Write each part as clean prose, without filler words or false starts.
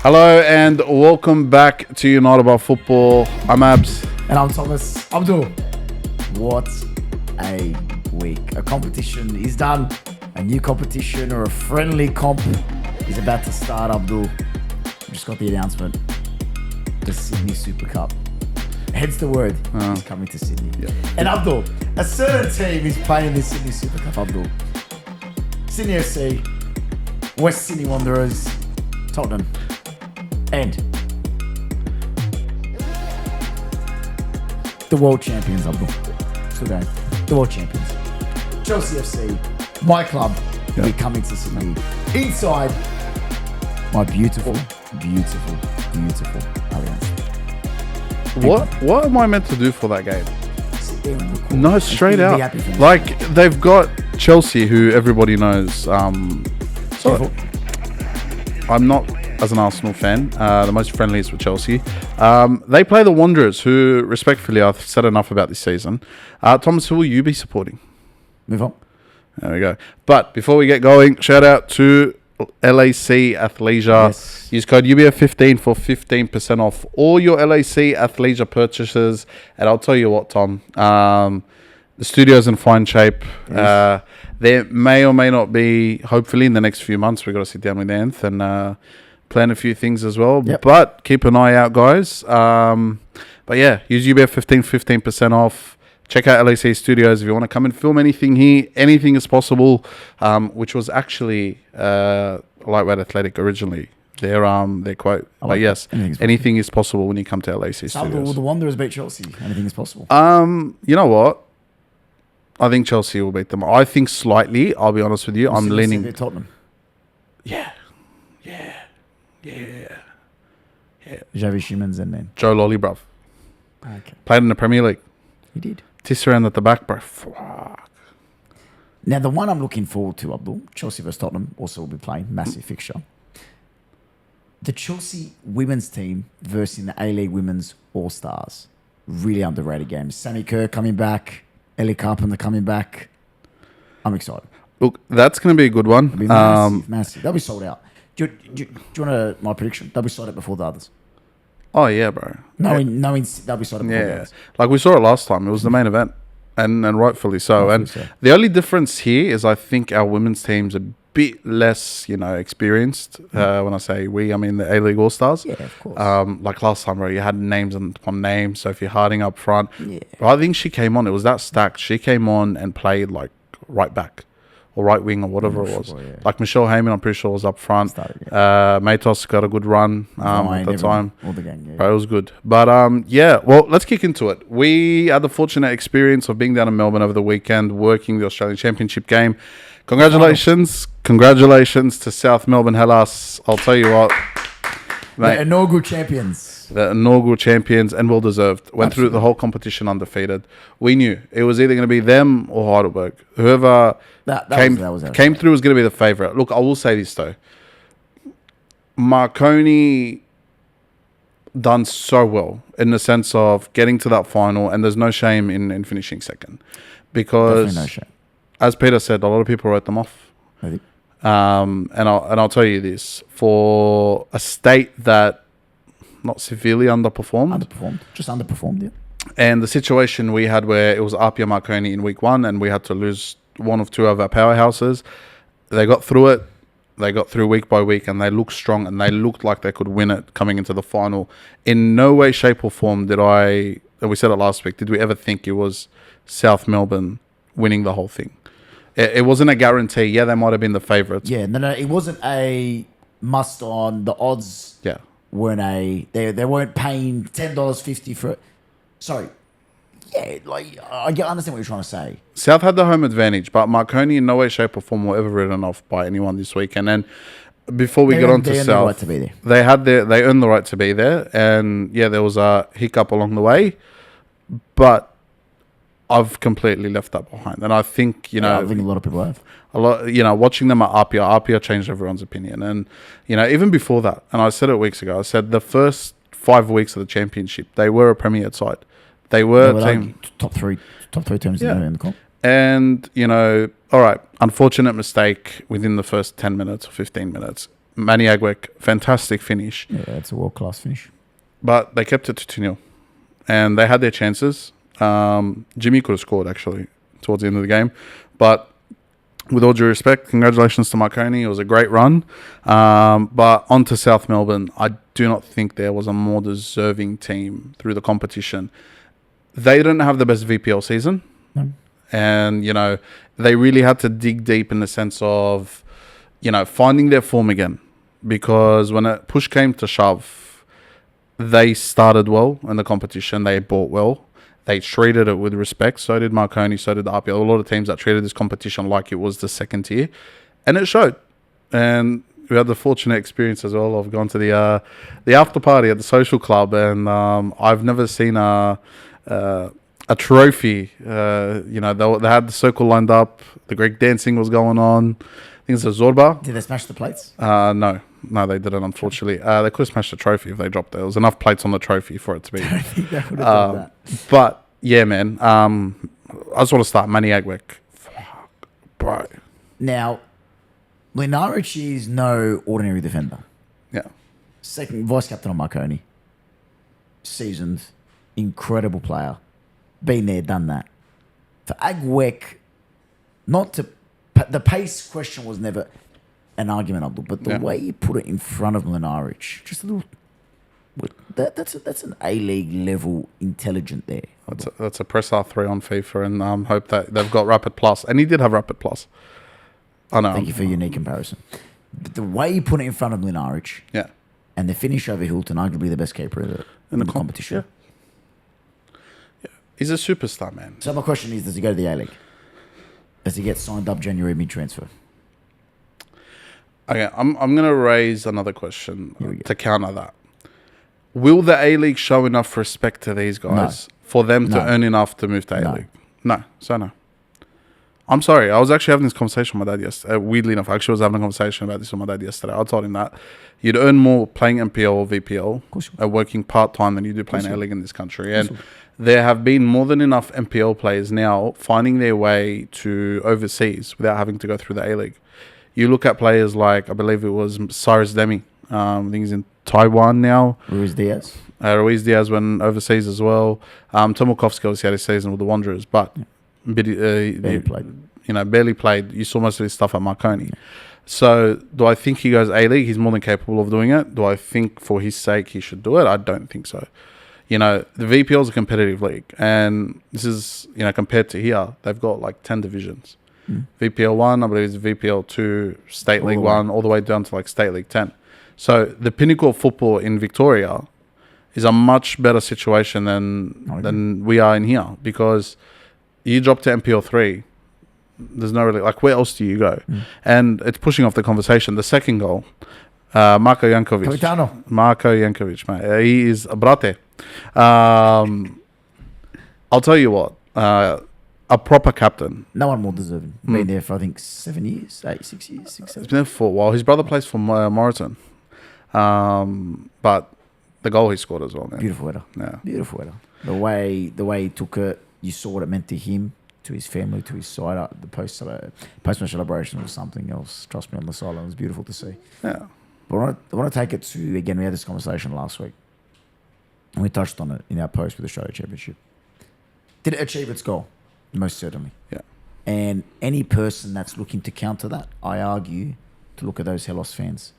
Hello and welcome back to United About Football. I'm Abz. And I'm Thomas. Abdul. What a week. A competition is done. A new competition or a friendly comp is about to start, Abdul. Just got the announcement. The Sydney Super Cup. Hence the word. Is coming to Sydney. Yeah. And Abdul, a certain team is playing this Sydney Super Cup, Abdul. Sydney FC, West Sydney Wanderers, Tottenham, and the world champions, Abdul. Still going. The world champions. Chelsea FC, my club, will be coming to Sydney. Inside my beautiful Allianz. What am I meant to do for that game? Sit there and record. No, straight Be out. happy for me. Like, they've got Chelsea, who everybody knows. So I'm not, as an Arsenal fan, the most friendliest with Chelsea. They play the Wanderers, who, respectfully, I've said enough about this season. Thomas, who will you be supporting? Move on. There we go. But before we get going, shout out to LAC Athleisure. Yes. Use code UBF15 for 15% off all your LAC Athleisure purchases. And I'll tell you what, Tom, the studio's in fine shape. Yes. There may or may not be, hopefully in the next few months, we've got to sit down with Anth and plan a few things as well. Yep. But keep an eye out, guys. But yeah, use UBF15, 15% off. Check out LAC Studios if you want to come and film anything here. Anything is possible, which was actually Lightweight Athletic originally. Their quote. But yes, anything is possible when you come to LAC Studios. Will the Wanderers beat Chelsea? Anything is possible. You know what? I think Chelsea will beat them. I think slightly. I'll be honest with you. I'm leaning. Tottenham. Yeah. Xavi Simons and then. Joe Lolly, bruv. Okay. Played in the Premier League. He did. Tisserand at the back, bro. Fuck. Now, the one I'm looking forward to, Abdul, Chelsea vs Tottenham, also will be playing. Massive fixture. The Chelsea women's team versus the A-League Women's All-Stars. Really underrated game. Sammy Kerr coming back. Ellie Carpenter coming back. I'm excited. Look, that's going to be a good one. It'll be massive. They'll be sold out. Do you want my prediction? They'll be sold out before the others. Oh, yeah, bro. Knowing they'll be sold out before the others. Like we saw it last time. It was the main event, and rightfully so. The only difference here is I think our women's team's a bit less, experienced. When I say we, I mean the A-League All-Stars. Yeah, of course. Like last time, bro, you had names upon names. Sophie Harding up front. Yeah. But I think she came on. It was that stacked. She came on and played like right back or right wing or whatever it was. Sure, yeah. Like Michelle Heyman, I'm pretty sure was up front. Started, Matos got a good run at the time. All the gang, yeah. But it was good. But well, let's kick into it. We had the fortunate experience of being down in Melbourne over the weekend, working the Australian Championship game. Congratulations to South Melbourne Hellas. I'll tell you what, mate, The inaugural champions. And well deserved. Went through the whole competition undefeated. We knew it was either going to be them or Heidelberg. Whoever came through was going to be the favourite. Look, I will say this though. Marconi done so well in the sense of getting to that final, and there's no shame in finishing second. Because Definitely no shame. as Peter said, a lot of people wrote them off. Maybe. And I'll tell you this, for a state that not severely underperformed, Just underperformed, yeah. and the situation we had where it was Apia Marconi in week one, and we had to lose one of two of our powerhouses. They got through it. They got through week by week, and they looked strong, and they looked like they could win it coming into the final. In no way, shape, or form and we said it last week, did we ever think it was South Melbourne winning the whole thing. It wasn't a guarantee. Yeah, they might have been the favourites. Yeah, no, it wasn't a must on. The odds weren't they weren't paying $10.50 for it. Sorry. Yeah, like I understand what you're trying to say. South had the home advantage, but Marconi in no way, shape or form were ever written off by anyone this weekend. And before we get on to South, they earned the right to be there. And yeah, there was a hiccup along the way, but I've completely left that behind. And I think, I think a lot of people have. Watching them at Apia changed everyone's opinion. And, even before that, and I said it weeks ago, I said the first 5 weeks of the championship, they were a premier side. They were top three teams in the comp. And, all right, unfortunate mistake within the first 10 minutes or 15 minutes. Manny Agwick, fantastic finish. Yeah, it's a world-class finish. But they kept it to 2-0. And they had their chances. Jimmy could have scored, actually, towards the end of the game. But with all due respect, congratulations to Marconi. It was a great run. But on to South Melbourne. I do not think there was a more deserving team through the competition. They didn't have the best VPL season. No. And, they really had to dig deep in the sense of, finding their form again. Because when push came to shove, they started well in the competition. They bought well. They treated it with respect. So did Marconi, so did the RPL. A lot of teams that treated this competition like it was the second tier. And it showed. And we had the fortunate experience as well of going to the after party at the social club. And I've never seen a trophy. They had the circle lined up. The Greek dancing was going on. I think it's a Zorba. Did they smash the plates? No, they didn't, unfortunately. They could have smashed the trophy if they dropped it. There was enough plates on the trophy for it to be. I don't think they would have done that. But, yeah, man. I just want to start Manny Agwick. Fuck, bro. Now, Linaric is no ordinary defender. Yeah. Second vice-captain on Marconi. Seasoned, incredible player. Been there, done that. For Agwick, the pace question was never an argument, Abdul, but the way you put it in front of Mlinaric, just a little. That's an A-League level intelligent there. That's a press R3 on FIFA, and hope that they've got Rapid Plus, and he did have Rapid Plus. I know. Thank you for your unique comparison. But the way you put it in front of Mlinaric, and the finish over Hilton, arguably the best keeper in the competition. Yeah, he's a superstar, man. So my question is, does he go to the A-League? Does he get signed up January mid-transfer? Okay, I'm going to raise another question to counter that. Will the A-League show enough respect to these guys for them to earn enough to move to A-League? No. No. I'm sorry. I was actually having this conversation with my dad yesterday. Weirdly enough, I actually was having a conversation about this with my dad yesterday. I told him that you'd earn more playing MPL or VPL, working part-time than you do playing A-League in this country. And there have been more than enough MPL players now finding their way to overseas without having to go through the A-League. You look at players like, I believe it was Cyrus Demi. I think he's in Taiwan now. Ruiz Diaz. Ruiz Diaz went overseas as well. Tomakovsky obviously had his season with the Wanderers, but barely played. You saw most of his stuff at Marconi. So do I think he goes A-League? He's more than capable of doing it. Do I think for his sake he should do it? I don't think so. The VPL is a competitive league, and this is, compared to here, they've got like 10 divisions. VPL 1, I believe, is VPL 2, State League 1, all the way down to like State League 10. So the pinnacle of football in Victoria is a much better situation than we are in here, because you drop to MPL 3, there's no really, like, where else do you go? And it's pushing off the conversation. The second goal, Marko Jankovic. Capitano. Marko Jankovic, mate. He is a brate. I'll tell you what, a proper captain. No one more deserving. Been there for, I think, 7 years, 6 years, 6, 7. He's been there for a while. His brother plays for Moreton. But the goal he scored as well, man. Beautiful header. Yeah. Beautiful header. The way he took it, you saw what it meant to him, to his family, to his side. The post-match celebration was something else. Trust me, on the sideline, it was beautiful to see. Yeah. But I want to take it to, again, we had this conversation last week, and we touched on it in our post with the Australia Championship. Did it achieve its goal? Most certainly. Yeah. And any person that's looking to counter that, I argue, to look at those Hellas fans.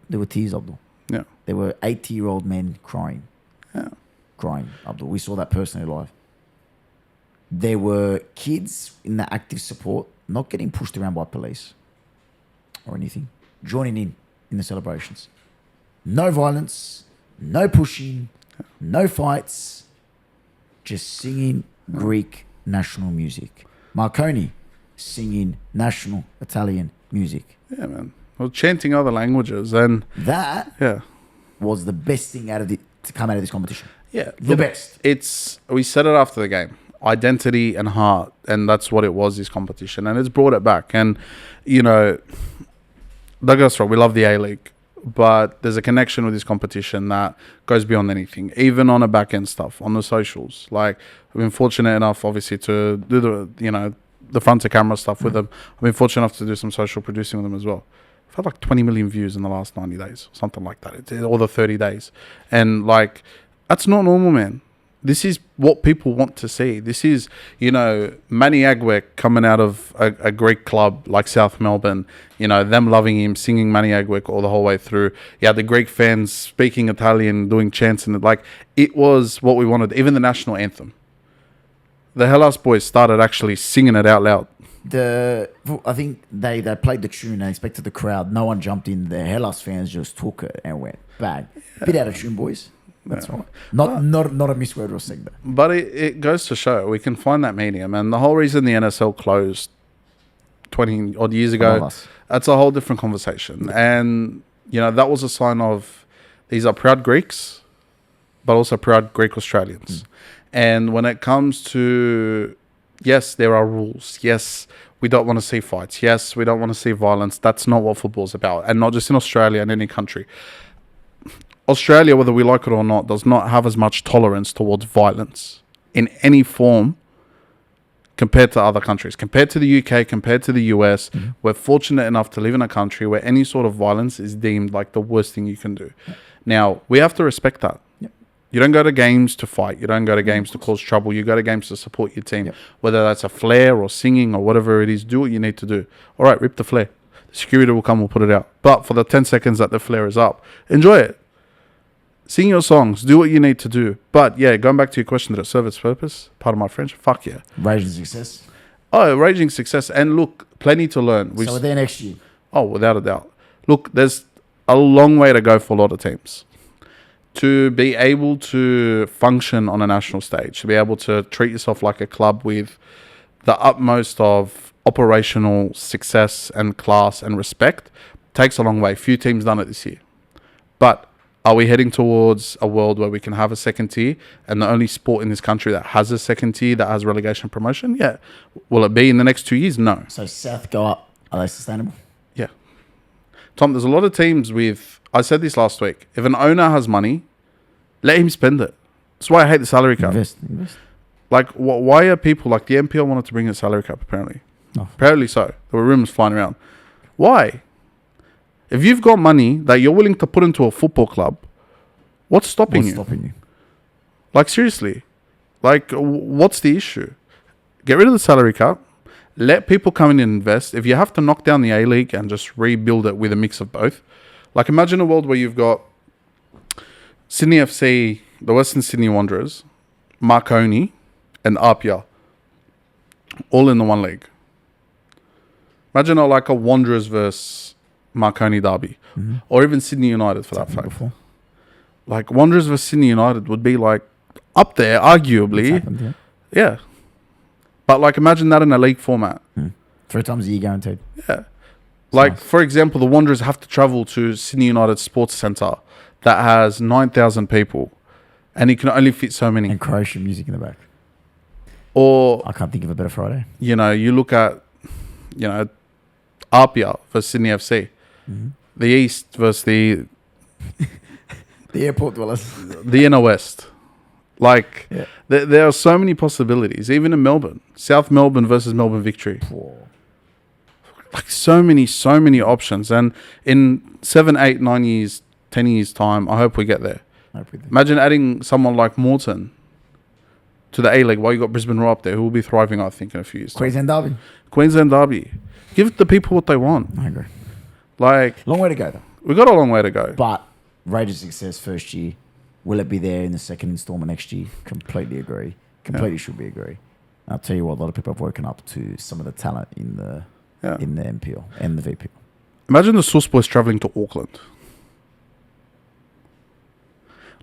There were tears, Abdul. Yeah. There were 80-year-old men crying. Yeah. Crying, Abdul. We saw that personally live. There were kids in the active support not getting pushed around by police or anything, joining in the celebrations. No violence, no pushing, no fights, just singing Greek national music. Marconi singing national Italian music. Yeah, man. Well, chanting other languages, and that was the best thing to come out of this competition. Yeah, the best. We said it after the game. Identity and heart, and that's what it was, this competition, and it's brought it back. And don't get us wrong, we love the A-League, but there's a connection with this competition that goes beyond anything, even on a back end stuff, on the socials. Like, I've been fortunate enough, obviously, to do the front of camera stuff with them. I've been fortunate enough to do some social producing with them as well. I've had like 20 million views in the last 90 days, something like that, or the 30 days. And like, that's not normal, man. This is what people want to see. This is, Manny Agwek coming out of a Greek club like South Melbourne, them loving him, singing Manny Agwek all the whole way through. Yeah, the Greek fans speaking Italian, doing chants, and it was what we wanted. Even the national anthem. The Hellas boys started actually singing it out loud. I think they played the tune and expected the crowd. No one jumped in. The Hellas fans just took it and went bang. Bit out of tune, boys. That's right. Not a misword or segment. But it goes to show we can find that medium, and the whole reason the NSL closed 20 odd years ago, that's a whole different conversation. And that was a sign of these are proud Greeks, but also proud Greek Australians. And when it comes to, yes, there are rules. Yes, we don't want to see fights. Yes, we don't want to see violence. That's not what football's about, and not just in Australia and any country. Australia, whether we like it or not, does not have as much tolerance towards violence in any form compared to other countries. Compared to the UK, compared to the US, we're fortunate enough to live in a country where any sort of violence is deemed like the worst thing you can do. Now, we have to respect that. You don't go to games to fight. You don't go to games to cause trouble. You go to games to support your team. Whether that's a flare or singing or whatever it is, do what you need to do. All right, rip the flare. The security will come, we'll put it out. But for the 10 seconds that the flare is up, enjoy it. Sing your songs, do what you need to do. But yeah, going back to your question, did it serve its purpose? Pardon my French. Fuck yeah. Raging success. Oh, raging success. And look, plenty to learn. So we're there next year. Oh, without a doubt. Look, there's a long way to go for a lot of teams. To be able to function on a national stage, to be able to treat yourself like a club with the utmost of operational success and class and respect, takes a long way. Few teams done it this year. But are we heading towards a world where we can have a second tier and the only sport in this country that has a second tier, that has relegation promotion? Yeah. Will it be in the next 2 years? No. So South go up. Are they sustainable? Yeah. Tom, there's a lot of teams with... I said this last week. If an owner has money, let him spend it. That's why I hate the salary cap. Invest. Like, why are people... Like, the NPL wanted to bring a salary cap, apparently. Oh. Apparently so. There were rumours flying around. Why? If you've got money that you're willing to put into a football club, what's stopping you? Like, seriously. Like, what's the issue? Get rid of the salary cap. Let people come in and invest. If you have to knock down the A-League and just rebuild it with a mix of both. Like, imagine a world where you've got Sydney FC, the Western Sydney Wanderers, Marconi, and Apia all in the one league. Imagine like a Wanderers versus Marconi derby, or even Sydney United for that fact. Like Wanderers versus Sydney United would be like up there, arguably. Happened, yeah. But like imagine that in a league format. 3 times a year guaranteed. Yeah. Like nice. For example, the Wanderers have to travel to Sydney United Sports Centre that has 9,000 people, and it can only fit so many. And Croatian music in the back. Or I can't think of a better Friday. You look at, Apia versus Sydney FC. The East versus the airport dwellers. The inner West. Like, there are so many possibilities. Even in Melbourne. South Melbourne versus Melbourne Victory. Like, so many options. And in 7, 8, 9 years, 10 years' time, I hope we get there. Imagine adding someone like Morton to the A-League while you got Brisbane Roar up there, who will be thriving, I think, in a few years' time. Queensland Derby. Give the people what they want. I agree. Like, long way to go, though. We've got a long way to go. But raging success first year. Will it be there in the second installment next year? Completely agree. Should be agree. I'll tell you what, a lot of people have woken up to some of the talent in the NPL and the VPL. Imagine the Sauce Boys travelling to Auckland.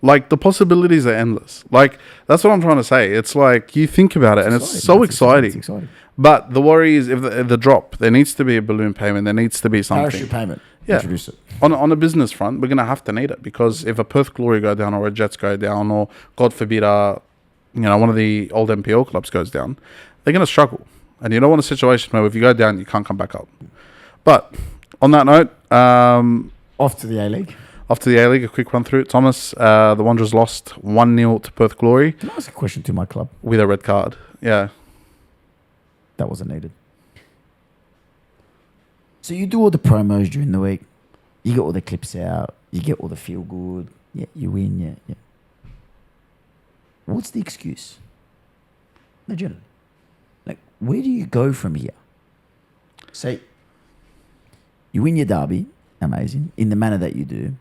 Like, the possibilities are endless. Like, that's what I'm trying to say. It's like, you think about it, and it's so exciting. It's exciting. But the worry is, if the drop, there needs to be a balloon payment. There needs to be something. Parachute payment. Yeah. Introduce it. On a business front, we're going to have to need it. Because if a Perth Glory go down, or a Jets go down, or, God forbid, one of the old NPL clubs goes down, they're going to struggle. And you don't want a situation where if you go down, you can't come back up. But on that note... off to the A-League. Off to the A-League, a quick run through it. Thomas, the Wanderers lost 1-0 to Perth Glory. Can I ask a question to my club? With a red card. Yeah. That wasn't needed. So you do all the promos during the week. You get all the clips out. You get all the feel good. Yeah, you win. Yeah. What's the excuse? Legitimately. Like, where do you go from here? Say, you win your derby. Amazing. In the manner that you do.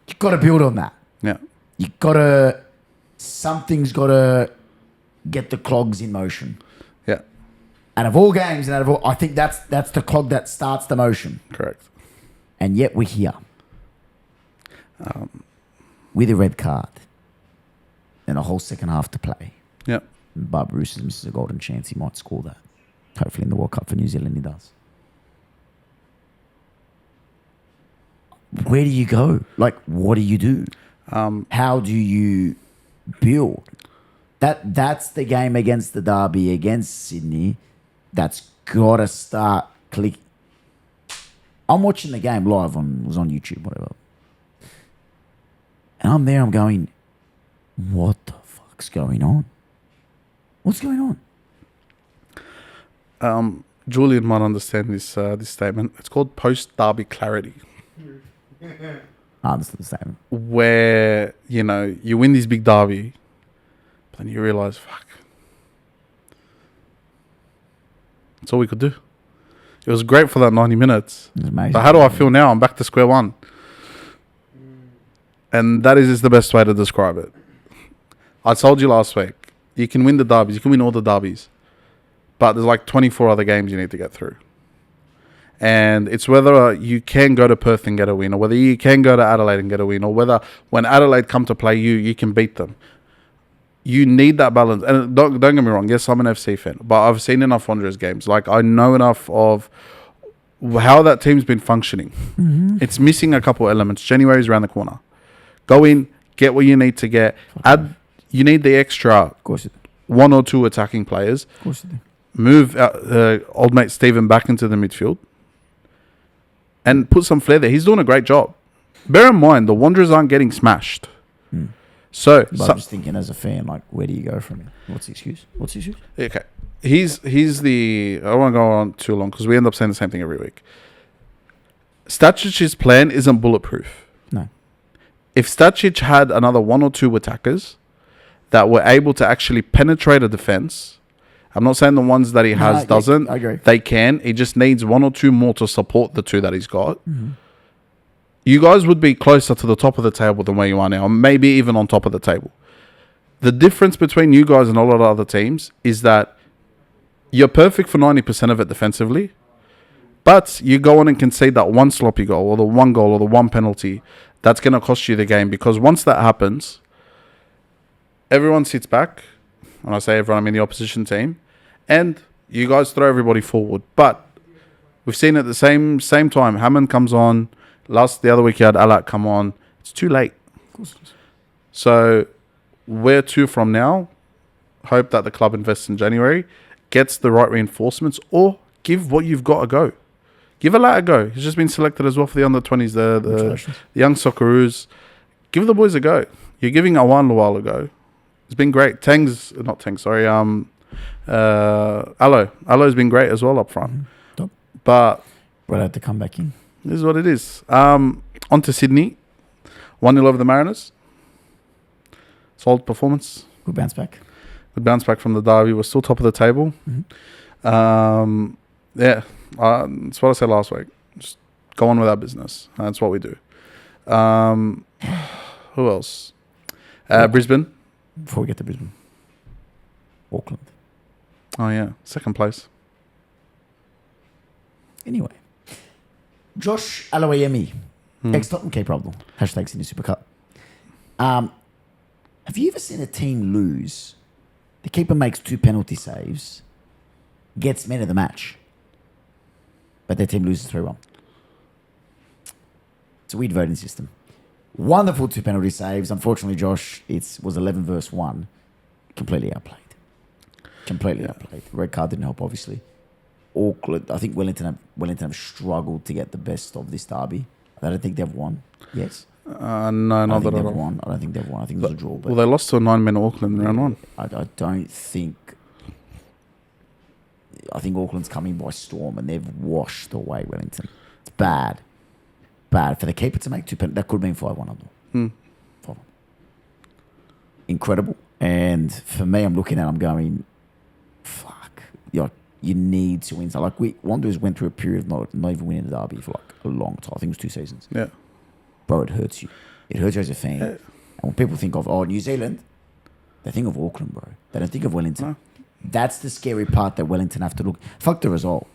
You've got to build on that. Yeah. Something's got to get the clogs in motion. Yeah. And of all games, I think that's the clog that starts the motion. Correct. And yet we're here. With a red card. And a whole second half to play. Yeah. Bob Bruce misses a golden chance. He might score that. Hopefully in the World Cup for New Zealand he does. Where do you go? Like, what do you do? How do you build? That's the game against the derby, against Sydney. That's got to start clicking. I'm watching the game live was on YouTube, whatever. And I'm there, I'm going, what the fuck's going on? What's going on? Julian might understand this statement. It's called post-derby clarity. I understand the statement. Where, you win this big derby, but then you realise, fuck. That's all we could do. It was great for that 90 minutes. It was amazing. But how do I feel now? I'm back to square one. And that is the best way to describe it. I told you last week, you can win the derbies. You can win all the derbies. But there's like 24 other games you need to get through. And it's whether you can go to Perth and get a win, or whether you can go to Adelaide and get a win, or whether when Adelaide come to play you can beat them. You need that balance. And don't get me wrong, yes, I'm an FC fan, but I've seen enough Wanderers games. Like, I know enough of how that team's been functioning. Mm-hmm. It's missing a couple elements. January's around the corner. Go in, get what you need to get. You need the extra of course one or two attacking players. Of course you do. Move old mate Stephen back into the midfield. And put some flair there. He's doing a great job. Bear in mind, the Wanderers aren't getting smashed. Mm. So, but I'm just thinking as a fan, like, where do you go from here? What's the excuse? Okay. He's the... I don't want to go on too long because we end up saying the same thing every week. Stacic's plan isn't bulletproof. No. If Stacic had another one or two attackers that were able to actually penetrate a defence... I'm not saying the ones that he has doesn't. I agree. They can. He just needs one or two more to support the two that he's got. Mm-hmm. You guys would be closer to the top of the table than where you are now. Maybe even on top of the table. The difference between you guys and a lot of other teams is that you're perfect for 90% of it defensively, but you go on and concede that one sloppy goal or the one goal or the one penalty. That's going to cost you the game, because once that happens, everyone sits back. When I say everyone, I mean the opposition team. And you guys throw everybody forward. But we've seen at the same time, Hammond comes on. The other week you had Alak come on. It's too late. Of course it is. So where to from now? Hope that the club invests in January, gets the right reinforcements, or give what you've got a go. Give Alak a go. He's just been selected as well for the under-20s, the young Socceroos. Give the boys a go. You're giving Awan Lual a go. It's been great. Alo's been great as well up front. Top. But we'll have to come back in. This is what it is. On to Sydney. 1-0 over the Mariners. Solid performance. Good bounce back. Good bounce back from the derby. We're still top of the table. Mm-hmm. That's what I said last week. Just go on with our business. That's what we do. Who else? Brisbane. Before we get to Brisbane. Auckland. Oh, yeah. Second place. Anyway. Josh Aloiemi. Ex-Tottenham keeper problem. # Sydney Super Cup. Have you ever seen a team lose? The keeper makes 2 penalty saves, gets men of the match, but their team loses 3-1. It's a weird voting system. Wonderful 2 penalty saves. Unfortunately, Josh, it was 11 versus 1. Completely outplayed. Red card didn't help, obviously. Auckland, I think Wellington have struggled to get the best of this derby. I don't think they've won. Yes. No, not that at all. I don't think they've won. I think it was a draw. Well, they lost to a 9-man Auckland in round 1. I don't think. I think Auckland's coming by storm and they've washed away Wellington. It's bad. Bad. For the keeper to make 2 penalties, that could have been 5-1 up. 5-1. Incredible. And for me, I'm looking at it, I'm going, fuck. You need to win. So like Wanderers went through a period of not even winning the derby for like a long time. I think it was 2 seasons. Yeah. Bro, it hurts you. It hurts you as a fan. Yeah. And when people think of, New Zealand, they think of Auckland, bro. They don't think of Wellington. No. That's the scary part that Wellington have to look. Fuck the result.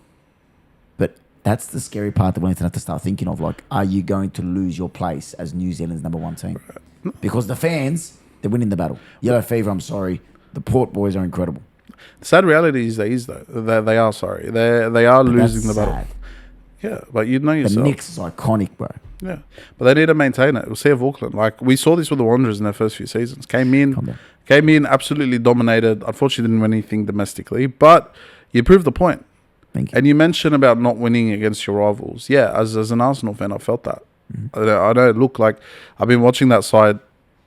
But that's the scary part that Wellington have to start thinking of. Like, are you going to lose your place as New Zealand's number 1 team? Because the fans, they're winning the battle. Yellow Fever, I'm sorry. The Port boys are incredible. The sad reality is though. They are sorry. They are But losing the that's battle. sad. Yeah, but you know The yourself. Knicks is iconic, bro. Yeah, but they need to maintain it. We'll see of Auckland. Like we saw this with the Wanderers in their first few seasons. Came in, absolutely dominated. Unfortunately, didn't win anything domestically, but you proved the point. Thank you. And you mentioned about not winning against your rivals. Yeah, as an Arsenal fan, I felt that. I don't look like I've been watching that side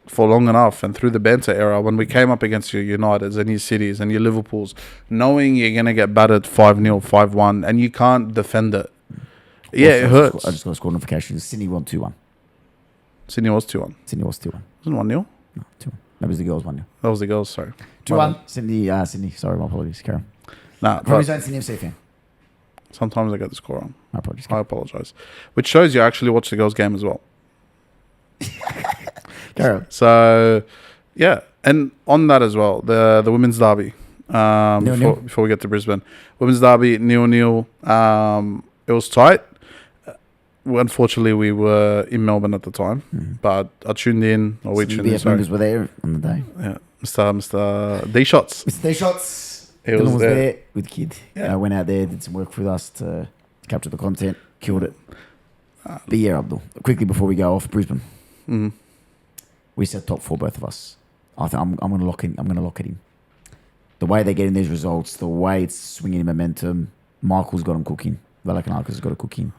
for long enough, and through the banter era, when we came up against your Uniteds and your Cities and your Liverpools, knowing you're gonna get battered 5-0, 5-1, and you can't defend it. Yeah, Also, it hurts. I just got a score notification. Sydney won 2-1. Sydney was 2-1. Sydney was 2-1. Wasn't 1-0? No, 2-1. That was the girls 1-0. That was the girls. Sorry. 2-1. Sydney. Sorry, my apologies. Carry on. Nah, Probably but Sydney FC fan. sometimes I get the score wrong. My apologies. I apologize. Which shows you actually watch the girls' game as well. Carry on. So, yeah. And on that as well, the women's derby. 0-0. Before we get to Brisbane. Women's derby, 0-0. It was tight. Unfortunately, we were in Melbourne at the time, but I tuned in. Or we Some tuned in. UBF Sorry. members were there on the day. Yeah, Mr. D Shots. Mr. Day Shots. He Dylan was was there. there with Kid. Yeah. Went out there, did some work with us to capture the content, killed it. But yeah, Abdul, quickly before we go off, Brisbane. Mm-hmm. We said top 4, both of us. I think I'm going to lock in. I'm going to lock it in. The way they're getting these results, the way it's swinging in momentum. Michael's got them cooking. Valakanaka's got it cooking.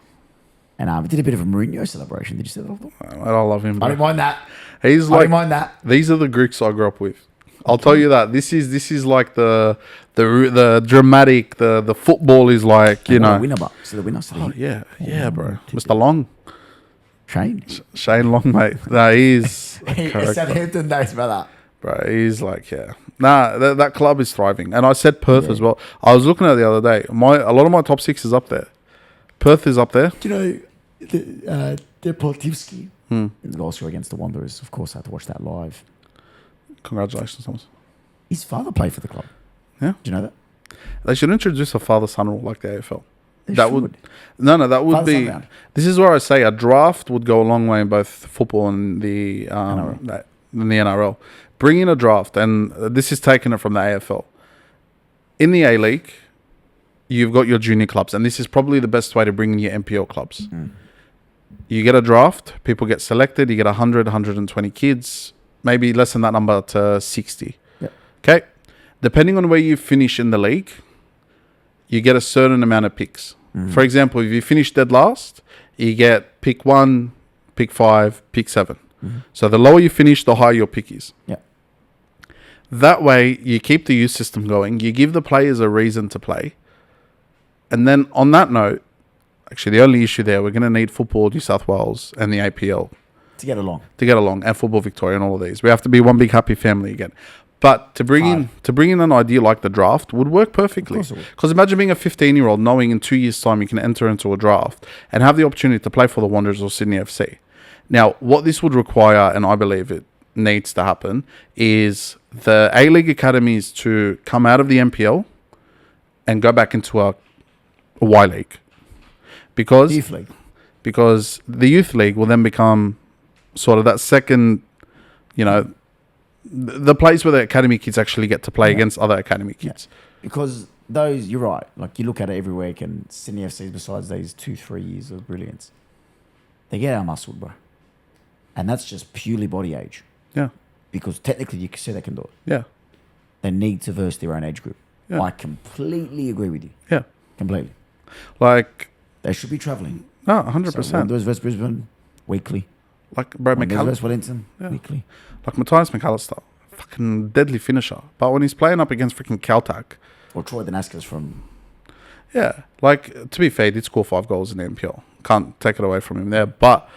And we did a bit of a Mourinho celebration. Did you see that? Abdul? I love him. I Bro. didn't mind that. He's I like didn't mind that. these are the Greeks I grew up with. I'll tell you that this is like the dramatic. The football is like you know. Winner, but so the winner. So Oh yeah, bro. Mr. Long, Shane. Shane Long, mate. Nah, he's correct, Southampton days, brother. bro. He's like Nah, that club is thriving. And I said Perth Yeah. as well. I was looking at it the other day. A lot of my top 6 is up there. Perth is up there. Do you know Deportivski? The goal scorer against the Wanderers. Of course, I had to watch that live. Congratulations, Thomas. His father played for the club. Yeah. Do you know that? They should introduce a father-son rule like the AFL. They That should. would that would Father-son be. round. This is where I say a draft would go a long way in both football and the in the NRL. Bring in a draft, and this is taking it from the AFL. In the A League, you've got your junior clubs, and this is probably the best way to bring in your NPL clubs. You get a draft, people get selected, you get 100, 120 kids, maybe less than that number to 60. Yep. Okay? Depending on where you finish in the league, you get a certain amount of picks. For example, if you finish dead last, you get pick 1, pick 5, pick 7. So the lower you finish, the higher your pick is. Yeah. That way, you keep the youth system going. You give the players a reason to play. And then on that note, actually, the only issue there, we're going to need Football New South Wales and the APL To get along. and Football Victoria and all of these. We have to be one big happy family again. But to bring in an idea like the draft would work perfectly. Of course it would. Because imagine being a 15-year-old knowing in 2 years' time you can enter into a draft and have the opportunity to play for the Wanderers or Sydney FC. Now, what this would require, and I believe it needs to happen, is the A-League academies to come out of the NPL and go back into a Y League. Because Youth League. because the youth league will then become sort of that second, the place where the academy kids actually get to play against other academy kids. Because those, you're right. Like, you look at it every week, and Sydney FC, besides these 2-3 years of brilliance, they get our muscle, bro. And that's just purely body age. Yeah, Because technically, you can say they can do it. yeah, They need to verse their own age group. Yeah. I completely agree with you. yeah. Completely. Like, They should be travelling. no, 100%. Wanderers versus Brisbane, weekly. Like, bro, Wanderers McAllister, versus Wellington, Yeah. weekly. like Matthias McAllister, fucking deadly finisher. But when he's playing up against freaking Caltac, Or Troy Danaskas from Yeah, like, to be fair, he did score 5 goals in the NPL. Can't take it away from him there. But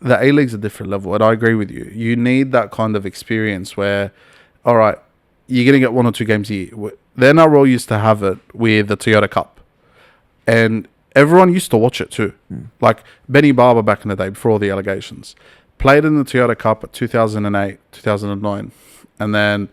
the A-League's a different level, and I agree with you. You need that kind of experience where, all right, you're going to get 1 or 2 games a year. The NRL used to have it with the Toyota Cup. And everyone used to watch it too. Like, Benny Barber back in the day, before all the allegations, played in the Toyota Cup at 2008, 2009, and then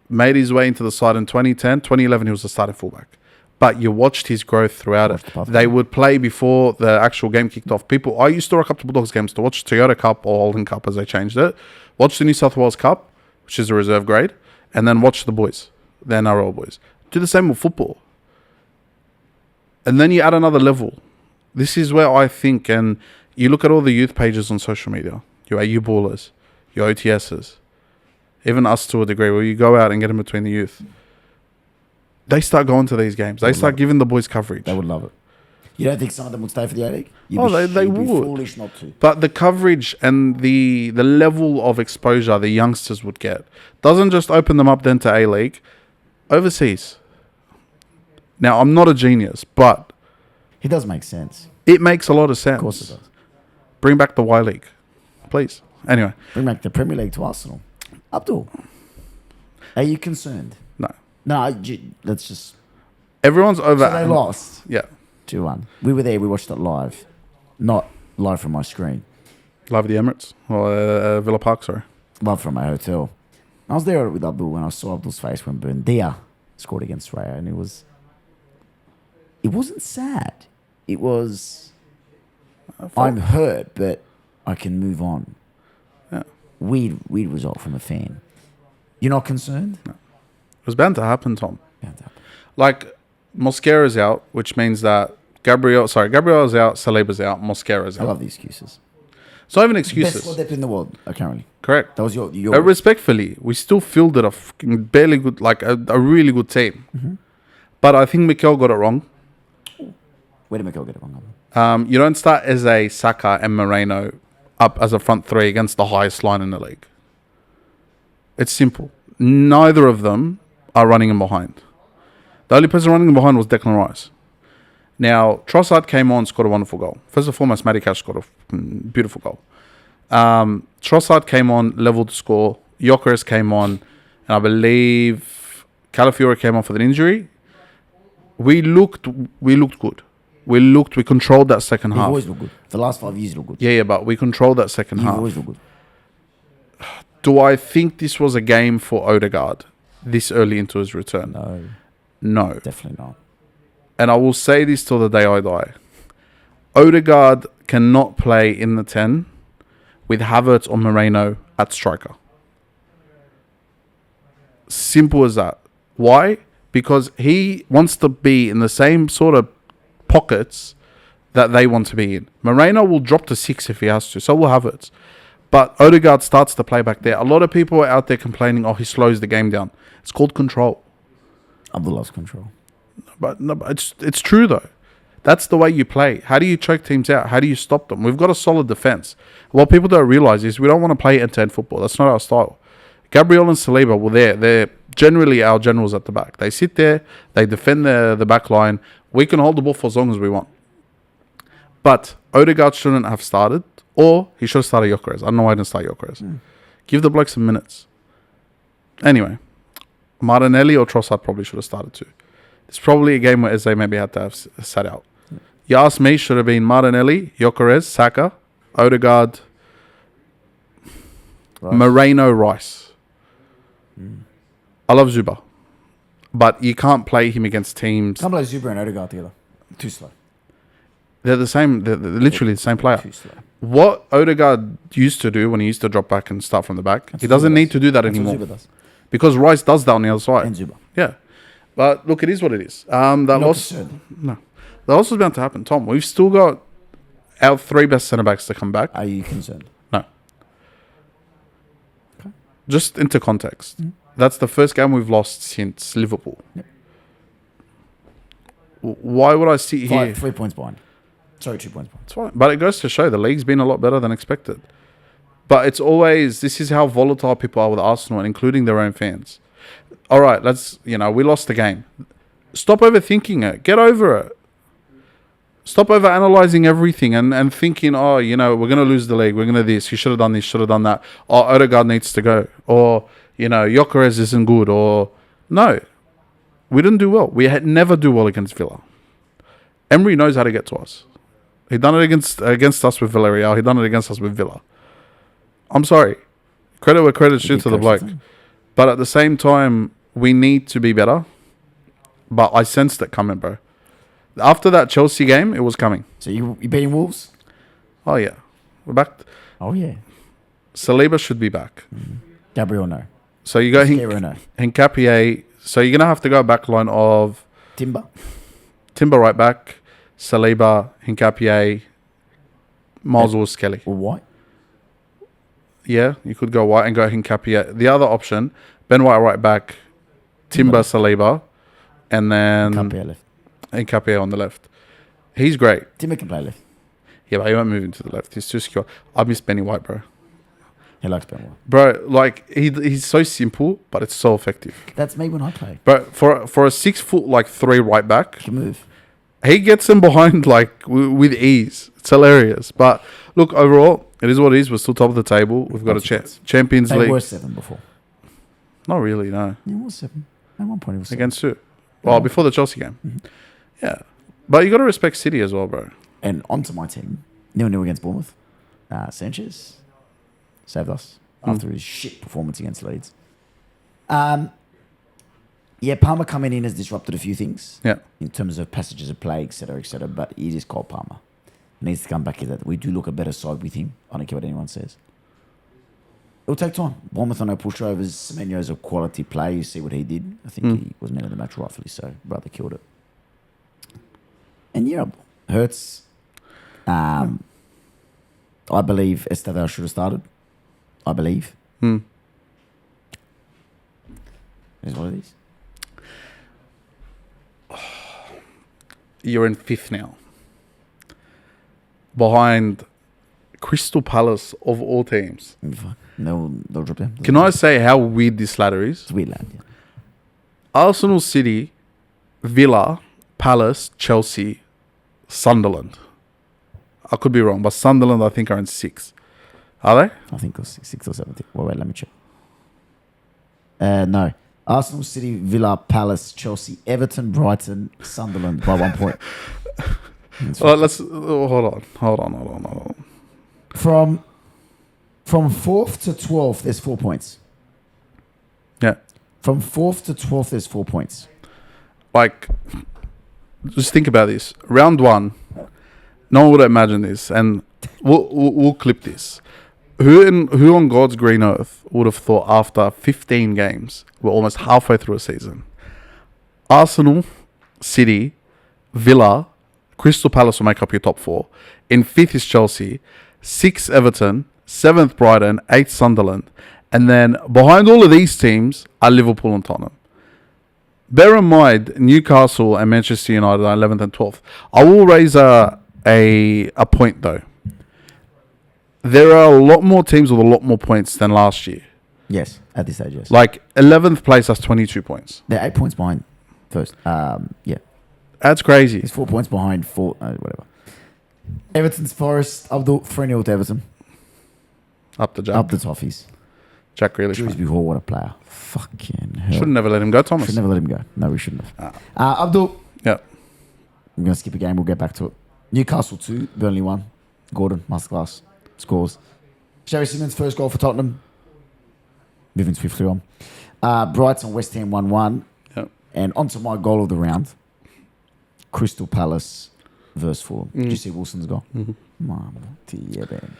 made his way into the side in 2010. 2011, he was the starting fullback. But you watched his growth throughout it. They would play before the actual game kicked off. I used to rock up to Bulldogs games to watch Toyota Cup or Holden Cup as they changed it. Watch the New South Wales Cup, which is a reserve grade, and then watch the boys, the NRL boys. Do the same with football. And then you add another level. This is where I think, and you look at all the youth pages on social media, your AU Ballers, your OTSs, even us to a degree, where you go out and get in between the youth. They start going to these games. They start giving the boys coverage. They would love it. You don't think some of them would stay for the A-League? They You'd would. be foolish not to. But the coverage and the level of exposure the youngsters would get doesn't just open them up then to A-League. Overseas. Now, I'm not a genius, but It does make sense. it makes a lot of sense. Of course it does. Bring back the Y-League, please. Anyway, Bring back the Premier League to Arsenal. Abdul, are you concerned? no. No, let's just... Everyone's over. So they lost Yeah. 2-1. We were there. We watched it live. Not live from my screen. Live at the Emirates. Or Villa Park, sorry. Live from my hotel. I was there with Abdul when I saw Abdul's face when Bundia scored against Raya. And it wasn't sad. It was... I'm hurt, but I can move on. Yeah. Weird result from a fan. You're not concerned? No. It was bound to happen, Tom. Bound to happen. Like, Mosquera's out, which means that Gabriel's out, Saliba's out, Mosquera's I out. love the excuses. It's not even Best excuses. squad depth in the world, currently. Correct. That was your Respectfully, we still fielded a fucking barely good, like a really good team. Mm-hmm. But I think Mikel got it wrong. Where did Mikel get it wrong? You don't start Eze, Saka, and Moreno up as a front three against the highest line in the league. It's simple. Neither of them are running in behind. The only person running in behind was Declan Rice. Now, Trossard came on, scored a wonderful goal. First and foremost, Matty Cash scored a beautiful goal. Trossard came on, leveled the score. Gyökeres came on, and I believe Calafiore came off with an injury. We looked good. We controlled that second half. You've always looked good. The last 5 years, you look good. Yeah, but we controlled that second You've half. always looked good. Do I think this was a game for Odegaard this early into his return? No. Definitely not. And I will say this till the day I die. Odegaard cannot play in the 10 with Havertz or Moreno at striker. Simple as that. Why? Because he wants to be in the same sort of pockets that they want to be in. Moreno will drop to 6 if he has to. So will Havertz. But Odegaard starts to play back there. A lot of people are out there complaining, he slows the game down. It's called control. Abdul loves control. But it's true, though. That's the way you play. How do you choke teams out? How do you stop them? We've got a solid defense. What people don't realize is we don't want to play end-to-end football. That's not our style. Gabriel and Saliba were there. They're generally our generals at the back. They sit there. They defend the back line. We can hold the ball for as long as we want. But Odegaard shouldn't have started, or he should have started Gyökeres. I don't know why I didn't start Gyökeres. Give the bloke some minutes. Anyway, Martinelli or Trossard probably should have started too. It's probably a game where Eze maybe had to have sat out. You ask me, should have been Martinelli, Gyökeres, Saka, Odegaard, Moreno, Rice. I love Zuba, but you can't play him against teams. Can't play Zuber and Odegaard together. Too slow. They're the same. They're literally the same player. Too slow. What Odegaard used to do when he used to drop back and start from the back, he doesn't need to do that anymore. That's what Zuber does. Because Rice does that on the other side. And Zuber. Yeah. But look, it is what it is. That loss was bound to happen. Tom, we've still got our 3 best centre backs to come back. Are you concerned? No. Okay. Just into context. That's the first game we've lost since Liverpool. Yep. Why would I sit here? 3 points behind. Sorry, 2 points behind. It's fine. But it goes to show the league's been a lot better than expected. But it's always, this is how volatile people are with Arsenal, and including their own fans. All right, we lost the game. Stop overthinking it. Get over it. Stop over-analysing everything and thinking, oh, you know, we're going to lose the league. We're going to this. You should have done this. Should have done that. Or Odegaard needs to go. Or, you know, Gyökeres isn't good. Or, no. We didn't do well. We had never do well against Villa. Emery knows how to get to us. He done it against us with Villarreal. He done it against us with Villa. I'm sorry. Credit where credit's due to the bloke. But at the same time, we need to be better. But I sensed it coming, bro. After that Chelsea game, it was coming. So you beating Wolves? Oh, yeah. We're back. Oh, yeah. Saliba should be back. Gabriel, no. So you go no. Hincapié. So you're going to have to go back line of Timber right back, Saliba, Hincapié, Miles or Skelly. or White? Yeah, you could go White and go Hincapié. The other option, Ben White right back, Timber, Saliba, and then Hincapié left. Hincapié on the left. He's great. Timber can play left. Yeah, but he won't move into the left. He's too secure. I miss Benny White, bro. He likes Ben White. Bro, like he's so simple, but it's so effective. That's me when I play. But for a 6 foot like 3 right back, He can move. he gets them behind like with ease. It's hilarious. But look, overall, it is what it is. We're still top of the table. We've got a Champions They League. were 7 before. Not really, no. Yeah, it was 7. At one point it was 7. Against who? Well, before the Chelsea game. Mm-hmm. Yeah. But you got to respect City as well, bro. And onto my team. 0-0 against Bournemouth. Sanchez saved us after his shit performance against Leeds. Yeah, Palmer coming in has disrupted a few things. Yeah. In terms of passages of play, etc., etc. But it is Cole Palmer. He needs to come back. That we do look a better side with him. I don't care what anyone says. It'll take time. Bournemouth on no pushovers. Semenyo's a quality play. You see what he did. I think he was man of the match, rightfully so. Brother killed it. And yeah, Hurts. I believe Estevao should have started. I believe. Is what it is. You're in 5th now. Behind Crystal Palace of all teams. They'll drop them. Can I say how weird this ladder is? It's weird, lad. Yeah. Arsenal, City, Villa, Palace, Chelsea, Sunderland. I could be wrong, but Sunderland I think are in 6. Are they? I think it was 6 or 7. Well, wait, let me check. No. Arsenal, City, Villa, Palace, Chelsea, Everton, Brighton, Sunderland by 1 point. Well, let's hold on. From 4th to 12th, there's 4 points. Yeah. From 4th to 12th, there's 4 points. Like, just think about this. Round 1, no one would imagine this, and we'll clip this. Who on God's green earth would have thought after 15 games, we're almost halfway through a season, Arsenal, City, Villa, Crystal Palace will make up your top 4. In 5th is Chelsea, 6th Everton, 7th Brighton, 8th Sunderland, and then behind all of these teams are Liverpool and Tottenham. Bear in mind, Newcastle and Manchester United are 11th and 12th. I will raise a point though. There are a lot more teams with a lot more points than last year. Yes, at this stage, yes. Like 11th place has 22 points. They're 8 points behind first. Yeah. That's crazy. He's 4 points behind, whatever. Everton's Forest, Abdul, 3-0 to Everton. Up the Jack. Up the Toffees. Jack Grealish. Dewsbury Hall, what a player. Fucking hell. Should never let him go, Thomas. Should never let him go. No, we shouldn't have. Abdul. Yeah. I'm going to skip a game. We'll get back to it. Newcastle 2, Burnley 1. Gordon, masterclass. Scores. Sherry Simmons, first goal for Tottenham. Moving swiftly on. Brighton, West Ham 1-1. Yep. And onto my goal of the round. Crystal Palace versus Fulham. Did you see Wilson's goal? Mama, yeah, man.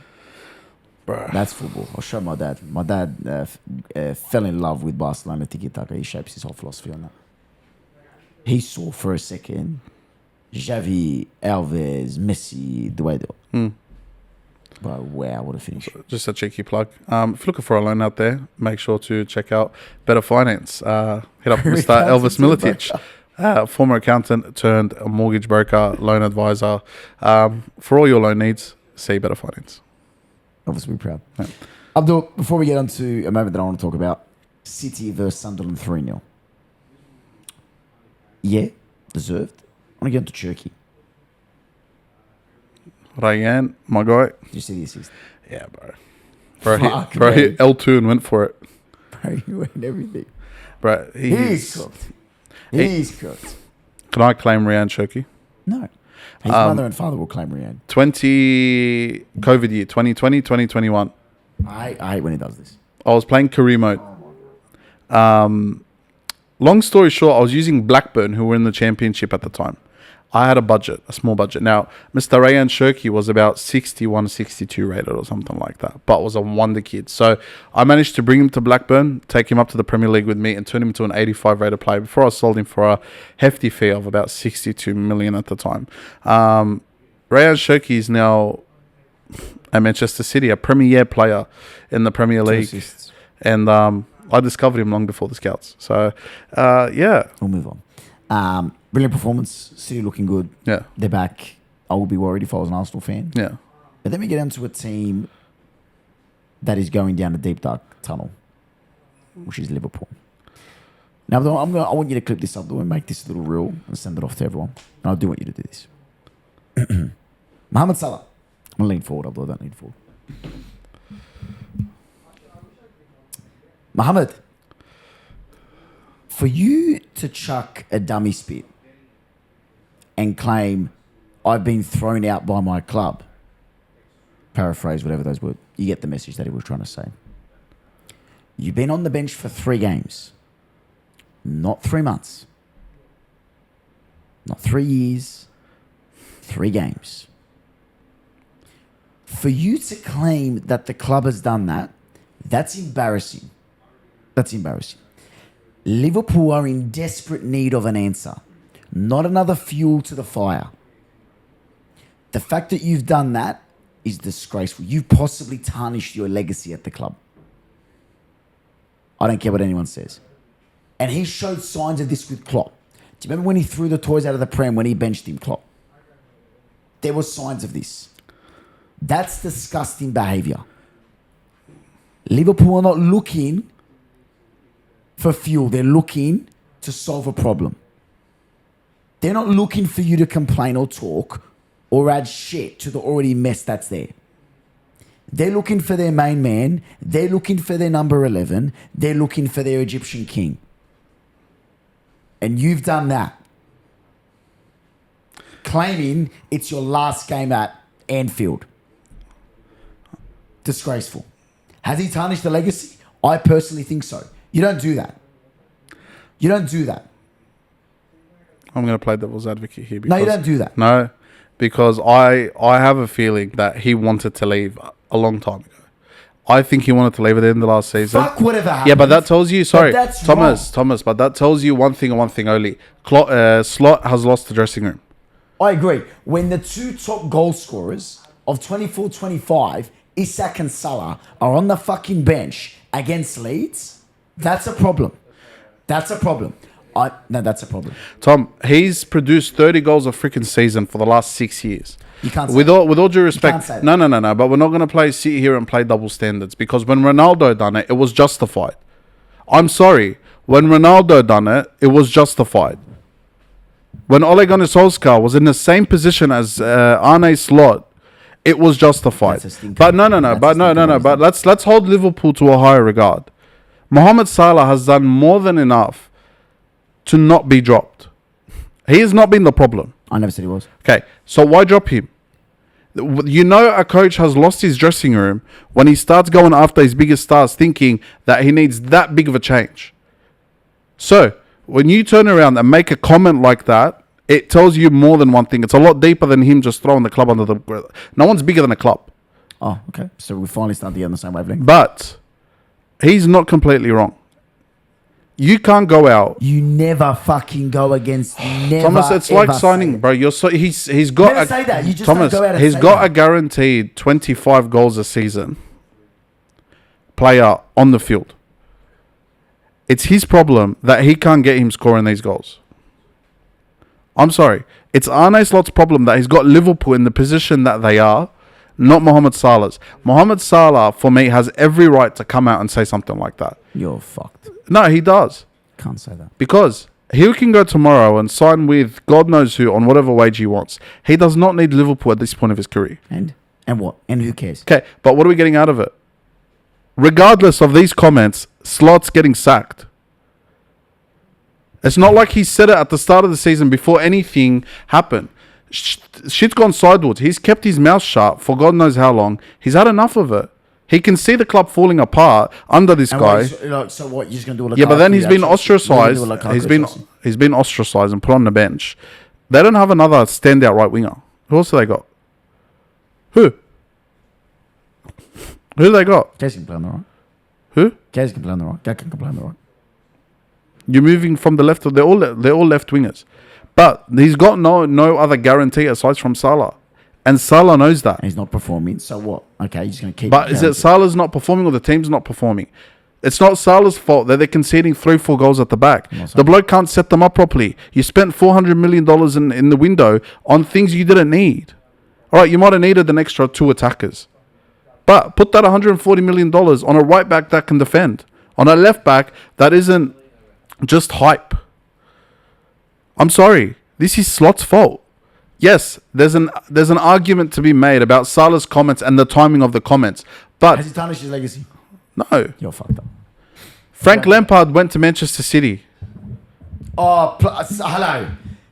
Bruh. That's football. I'll show my dad. My dad fell in love with Barcelona tiki-taka. He shapes his whole philosophy on that. He saw for a second Xavi, Alves, Messi, the way they were. But wow, what a finish. Just a cheeky plug. If you're looking for a loan out there, make sure to check out Better Finance. Hit up Mr. Elvis Miletic, former accountant turned mortgage broker, loan advisor. For all your loan needs, see Better Finance. Obviously, we're proud. Yeah. Abdul, before we get on to a moment that I want to talk about, City versus Sunderland 3-0. Yeah, Deserved. I want to get into Turkey. Ryan, my guy. Did you see the assist? Yeah, bro. Bro, Fuck, he man. L2 and went for it. Bro, he went everything. Bro, He's cooked. He's cooked. Can I claim Ryan Cherky? No. His mother and father will claim Riyadh. COVID year, 2020, 2021. I hate when he does this. I was playing career mode. Long story short, I was using Blackburn, who were in the championship at the time. I had a small budget. Now, Mr. Rayan Shirky was about 61, 62 rated or something like that, but was a wonder kid. So I managed to bring him to Blackburn, take him up to the Premier League with me, and turn him into an 85 rated player before I sold him for a hefty fee of about 62 million at the time. Rayan Shirky is now at Manchester City, a Premier player in the Premier League. And I discovered him long before the scouts. So, yeah. We'll move on. Brilliant performance. City looking good. Yeah. They're back. I would be worried if I was an Arsenal fan. Yeah. But then we get into a team that is going down a deep, dark tunnel, which is Liverpool. Now, I want you to clip this up and make this a little reel and send it off to everyone. And I do want you to do this. Mohamed Salah. I'm going to lean forward, although I don't lean forward. Mohamed, for you to chuck a dummy spit and claim, I've been thrown out by my club, paraphrase whatever those were, you get the message that he was trying to say. You've been on the bench for 3 games, not 3 months, not 3 years, 3 games. For you to claim that the club has done that, that's embarrassing. That's embarrassing. Liverpool are in desperate need of an answer, not another fuel to the fire. The fact that you've done that is disgraceful. You've possibly tarnished your legacy at the club. I don't care what anyone says. And he showed signs of this with Klopp. Do you remember when he threw the toys out of the pram when he benched him, Klopp? There were signs of this. That's disgusting behaviour. Liverpool are not looking for fuel. They're looking to solve a problem. They're not looking for you to complain or talk or add shit to the already mess that's there. They're looking for their main man. They're looking for their number 11. They're looking for their Egyptian king. And you've done that. Claiming it's your last game at Anfield. Disgraceful. Has he tarnished the legacy? I personally think so. You don't do that. You don't do that. I'm going to play devil's advocate here. No, you don't do that. No, because I have a feeling that he wanted to leave a long time ago. I think he wanted to leave at the end of last season. Fuck whatever happened. Yeah, but that tells you, sorry, Thomas, wrong. but that tells you one thing and one thing only. Slot has lost the dressing room. I agree. When the 2 top goal scorers of 24-25, Isak and Salah, are on the fucking bench against Leeds, that's a problem. That's a problem. No, that's a problem. Tom, he's produced 30 goals a freaking season for the last 6 years. You can't say with all due respect, say no. But we're not going to sit here and play double standards because when Ronaldo done it, it was justified. I'm sorry, when Ronaldo done it, it was justified. When Ole Gunnar Solskjaer was in the same position as Arne Slot, it was justified. But But let's hold Liverpool to a higher regard. Mohamed Salah has done more than enough to not be dropped. He has not been the problem. I never said he was. Okay, so why drop him? You know a coach has lost his dressing room when he starts going after his biggest stars thinking that he needs that big of a change. So, when you turn around and make a comment like that, it tells you more than one thing. It's a lot deeper than him just throwing the club under the... No one's bigger than a club. Oh, okay. So we finally started to get on the same wavelength. But he's not completely wrong. You can't go out. You never fucking go against. Never, Thomas, it's like signing, bro. He's got. Never say that. You just Thomas, don't go out and he's say got that. a guaranteed 25 goals a season. Player on the field. It's his problem that he can't get him scoring these goals. I'm sorry. It's Arne Slot's problem that he's got Liverpool in the position that they are, not Mohamed Salah's. Mohamed Salah, for me, has every right to come out and say something like that. You're fucked. No, he does. Can't say that. Because He can go tomorrow and sign with God knows who on whatever wage he wants. He does not need Liverpool at this point of his career. And what? And who cares? Okay, but what are we getting out of it? Regardless of these comments, Slot's getting sacked. It's not like he said it at the start of the season before anything happened. Shit's gone sideways. He's kept his mouth shut for God knows how long. He's had enough of it. He can see the club falling apart under this guy. So what? You're just gonna do a Yeah, but then he's been ostracized. He's been ostracized and put on the bench. They don't have another standout right winger. Who else have they got? Who they got? Case can play on the right. Who? Case can play on the right. Gack can play on the right. You're moving from the left. They're all left wingers, but he's got no other guarantee aside from Salah, and Salah knows that. And he's not performing. So what? Okay, you're just gonna keep. But is it Salah's not performing or the team's not performing? It's not Salah's fault that they're conceding 3-4 goals at the back. The bloke can't set them up properly. You spent $400 million in the window on things you didn't need. All right, you might have needed an extra 2 attackers. But put that $140 million on a right back that can defend. On a left back that isn't just hype. I'm sorry. This is Slot's fault. Yes, there's an argument to be made about Salah's comments and the timing of the comments. But has he tarnished his legacy? No. You're fucked up. Frank Lampard went to Manchester City. Oh, hello.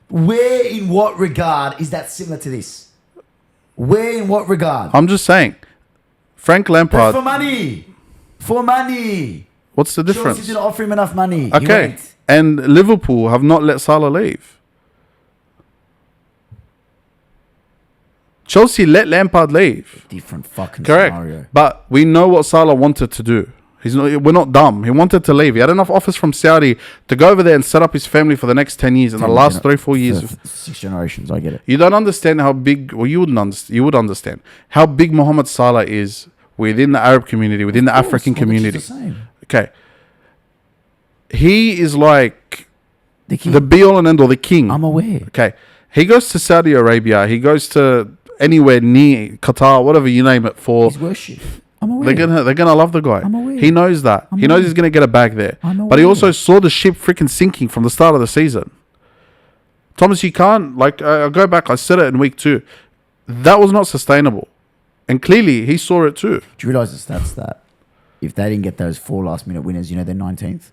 Where, in what regard is that similar to this? Where, in what regard? I'm just saying. Frank Lampard. But for money. For money. What's the difference? Chelsea didn't offer him enough money. Okay. And Liverpool have not let Salah leave. Chelsea let Lampard leave. Different fucking Correct. scenario. But we know what Salah wanted to do. We're not dumb. He wanted to leave. He had enough offers from Saudi to go over there and set up his family for the next 10 years and the last 3-4 years. 6 generations, I get it. You don't understand how big, well, you would understand how big Mohamed Salah is within the Arab community, within the African community. Okay. He is like the be-all and end-all, the king. I'm aware. Okay. He goes to Saudi Arabia. He goes to anywhere near Qatar, whatever you name it for. His worship. I'm aware. They're gonna love the guy. I'm aware. He knows that. He knows he's gonna get a bag there. But he also saw the ship freaking sinking from the start of the season. Thomas, you can't I go back. I said it in week 2. That was not sustainable, and clearly he saw it too. Do you realise the stats that if they didn't get those 4 last-minute winners, they're 19th.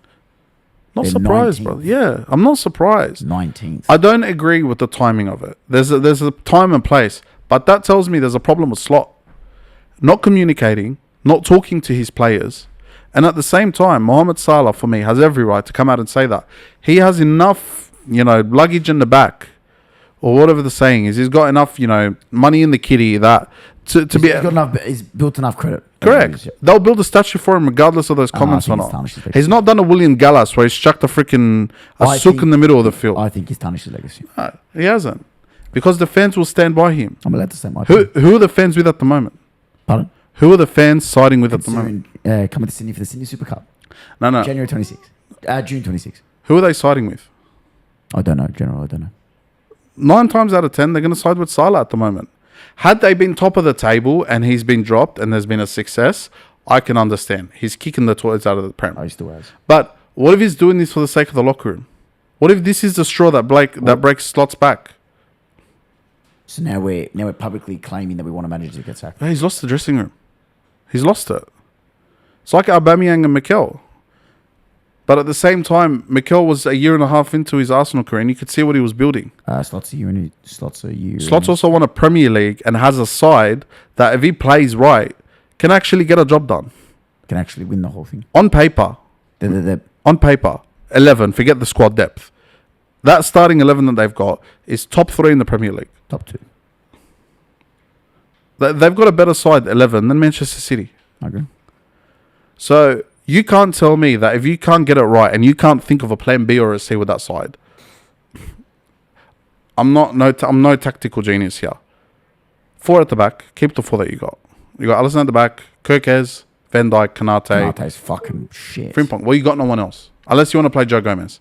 Not surprised, bro. Yeah, I'm not surprised. 19th. I don't agree with the timing of it. There's a time and place, but that tells me there's a problem with Slot. Not communicating, not talking to his players, and at the same time, Mohamed Salah, for me, has every right to come out and say that. He has enough, luggage in the back, or whatever the saying is. He's got enough, money in the kitty that he's built enough credit. Correct. They'll build a statue for him regardless of those comments or not. He's not done a William Gallas where he's chucked a freaking sook in the middle of the field. I think he's tarnished his legacy. No, he hasn't. Because the fans will stand by him. I'm allowed to say my Who are the fans with at the moment? Pardon? Who are the fans siding with at the moment? Coming to Sydney for the Sydney Super Cup. No. January 26th. June 26th. Who are they siding with? I don't know, General. I don't know. 9 times out of 10, they're going to side with Salah at the moment. Had they been top of the table and he's been dropped and there's been a success, I can understand. He's kicking the toys out of the Prem. I still has. But what if he's doing this for the sake of the locker room? What if this is the straw that breaks Slot's back? So now we're publicly claiming that we want a manager to get sacked. Yeah, he's lost the dressing room. He's lost it. It's like Aubameyang and Mikel. But at the same time, Mikel was a year and a half into his Arsenal career, and you could see what he was building. Slot's a year. Slot's also won a Premier League and has a side that, if he plays right, can actually get a job done. Can actually win the whole thing. On paper. On paper. 11. Forget the squad depth. That starting 11 that they've got is top 3 in the Premier League. Top 2. They've got a better side 11 than Manchester City. I agree. So you can't tell me that if you can't get it right and you can't think of a plan B or a C with that side. I'm no tactical genius here. 4 at the back. Keep the 4 that you got. You got Alisson at the back, Kirkez, Van Dijk, Kanate. Kanate's fucking shit. Frimpong. Well, you got no one else. Unless you want to play Joe Gomez.